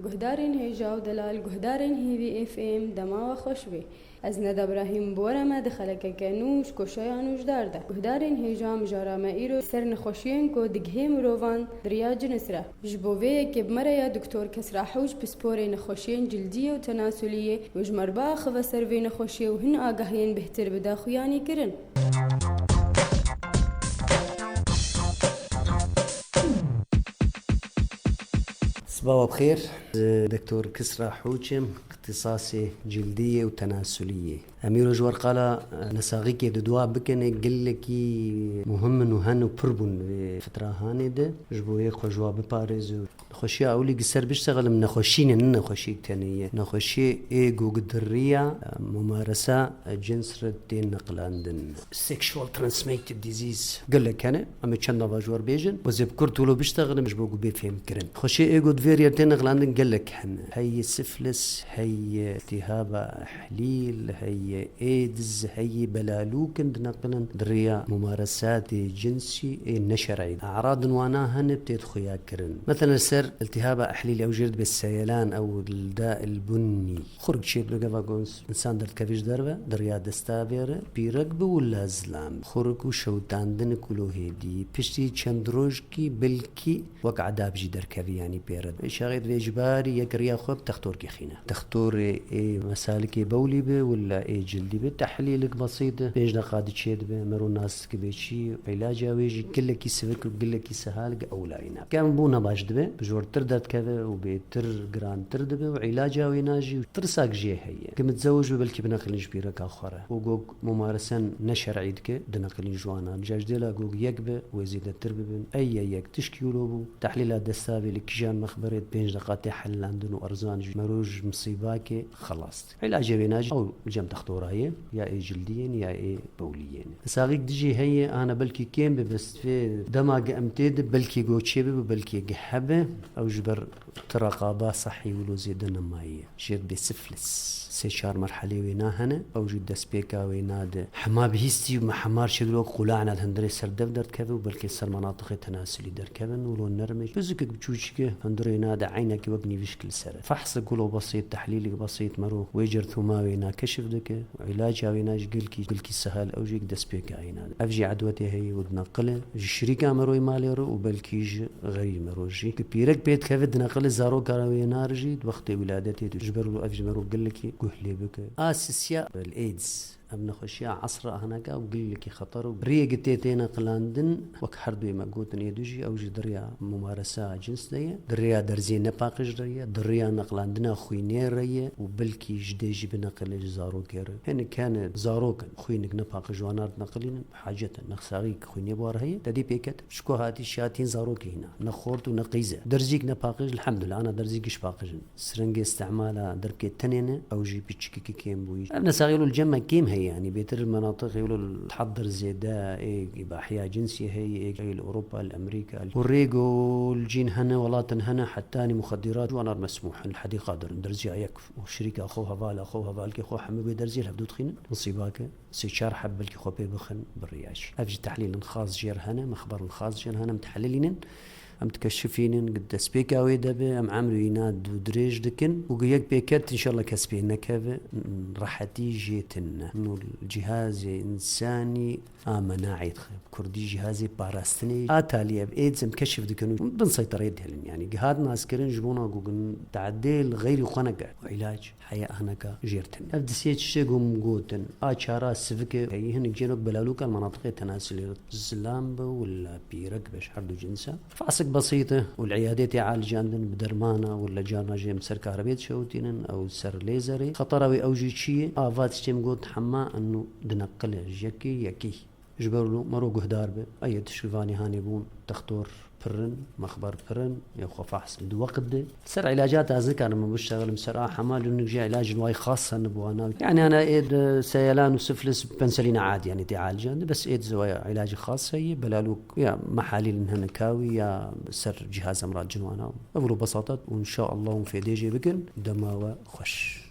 گهدارین هیجا و دلال گهدارین هیوی اف ام دما و خوشبه از ند ابراهیم بورما دخلک کنوش کوشایانوش دارده گهدارین هیجا مجارا ایرو سر نخوشین کو دگه مروان دریا جنسرا جبوه که بمریا دکتور کسرا حوج بسپور نخوشین جلدیه و تناسلیه و جمربا خو سروی نخوشیه و هن آگاهین بهتر بدا خویانی کرن. صباح بخير. دكتور كسرى حوشم اختصاصي جلدية وتناسلية. أمير جوار قال نساغيكي ددوا بكني قل لكي مهم إنه هنو بربون بفترة هاني ده جبوه خجوا بباريز خوشي أولي قصر بيشتغل من نخوشين نخوشي تانية نخوشي إيجو قدرية ممارسة جنس ردين نقلاندن sexual transmitted disease قل لك أنا أمي تشنا باجوار بيجن وزي بكرتو لو بيشتغل مش بوجو بيفهم كرن خوشي إيجو دفيريا تين نقلاندن قل لك هن هي سفلس هي التهاب أحليل هي ايدز هي بلالوكن نقلن دريا ممارسات جنسي نشرعي اعراض واناها نبتدي خويا كرن مثلا سر التهاب احليل او جلد بالسيلان او الداء البني خرج شيء بلغافاغونس انسان درت كافيش دربه دريا دستابير بيرقب ولا زلام خرج وشوتاندن كلو هدي بشتي چندروجكي بلكي وقع دابجي دركافي يعني بيرد شاغيد اجباري يقريا خوب تختور كيخينا تختور مسالكي بولي به ولا جلدي بتحليلك بسيطة بيجنا قادة شيد بمرو ناس كبيشي علاج ويجي كل كي سفك وكل كي سهالك أولينا كان بونا باجد به بجور تردد كذا وبيتر جران تردد وعلاج ويناجي وترساق جيه هي كمتزوج بلكي بنقل جبيرك آخره وجوج ممارسا نشر عيدك دنقل جوانا جاج دلا جوج يكبه ويزيد التربب أي يك تشكيلو تحليل دستابي لكجان مخبرت بيجنا قاتي حل عندنا أرزان مروج مصيباك خلاص علاج ويناجي أو جم تختورها هي يا اي جلديين يا اي بوليين ساقيك دجي هي انا بلكي كيم بس في دماغ امتد بلكي جوتشي بلكي جحبه او جبر ترقابه صحي ولو زيدنا ماي شير بسفلس سيشار مرحلة ويناهنا أو جد سبيكا ويناد حما بهيستي وما حمار شغلوك قلاعنا الهندري سردف در كذا بلكي سر مناطق تناسلي در كذا ولو نرمج بزكك بتشوشك هندري ناد عينك وابني بشكل سر فحص قولو بسيط تحليلك بسيط مرو ويجر ثما وينا كشف دك علاج ويناج قلكي سهل أو جيك دسبيكا ويناد أفجي عدوتي هي ودنقله شريكا مروي ماليرو وبلكيج غريب مروجي كبيرك بيت كفد نقل زارو كاروي نارجي وقت ولادتي تجبر أفجي مرو قلكي قهلي بك آسيسيا بالإيدز أبنا خشيا عصر هناك وقل لك خطر ريقتين قلاندن وكحرد بما قوت يدوجي أو دريا ممارسة جنس ديا دريا درزين نباقش دريا نقلاندنا خوينير ريا وبلكي جديجي بنقل زارو كير هن كان زاروك خوينك نباقش وانار نقلين حاجة نخساريك خويني بوار هي تدي بيكت شكو هاتي شاتين زاروك هنا نخورت ونقيزة درزيك نباقش الحمد لله أنا درزيكش باقش سرنج استعمالها دركي تنين أو جي بيتشكي كيم بوي أبنا ساغيلو الجمع كيم هي يعني بيتر المناطق يقولوا تحضر زيدا يبقى أحياء جنسية هي الأوروبا الأمريكا والريقو الجين هنا ولاتن هنا حتى مخدرات وانا مسموح الحديقة قادر درزي يكف وشريكة أخوها فالك أخوها حمي بيدرزي الهبدو تخين مصيباك سيشار حب الكي خوبي بخن بالرياش أفجي تحليل خاص جير هنا مخبر خاص جير هنا متحللين أم تكشفين قد سبيكا ويدبه أم عملوا يناد ودريج دكن وقيك بيكرت إن شاء الله كسبين كذا راحتي جيتنا إنه الجهاز إنساني مناعي كردي جهازي باراستني آتالية بإيدز مكشف دكنو بنسيطر يدهلن يعني جهاد ناس كرين جبونا قوقن تعديل غير خنقة وعلاج حياة هناك جيرتن أبدسيت شيقهم قوتن آشارة سفكة هيهن جينوك بلالوكا المناطق تناسل الزلام ولا بيرك باش حردو جنسا فاسق بسيطة والعيادات يعالج عندن بدرمانة ولا جارنا جيم سر كهربية شوتين أو سر ليزري خطراوي أو جيتشي آفات شتيم قوت حما أنه دنقل جيكي يكي جبرلو مرو قهدار به أي تشرفاني هاني بون دكتور برن مخبر برن يخو فحص الوقت ده سر علاجات هذيك انا ما بشتغل مسرعه حمال انه جي علاج الواي خاصه نبوانا يعني انا ايد سيلان وسفلس بنسلين عادي يعني تعالج بس ايد زوايا علاج خاص هي بلالوك يا محاليل انهنكاوي يا سر جهاز امراض جنوانا بفرو بساطه وان شاء الله في ديجي بكن دماوه خش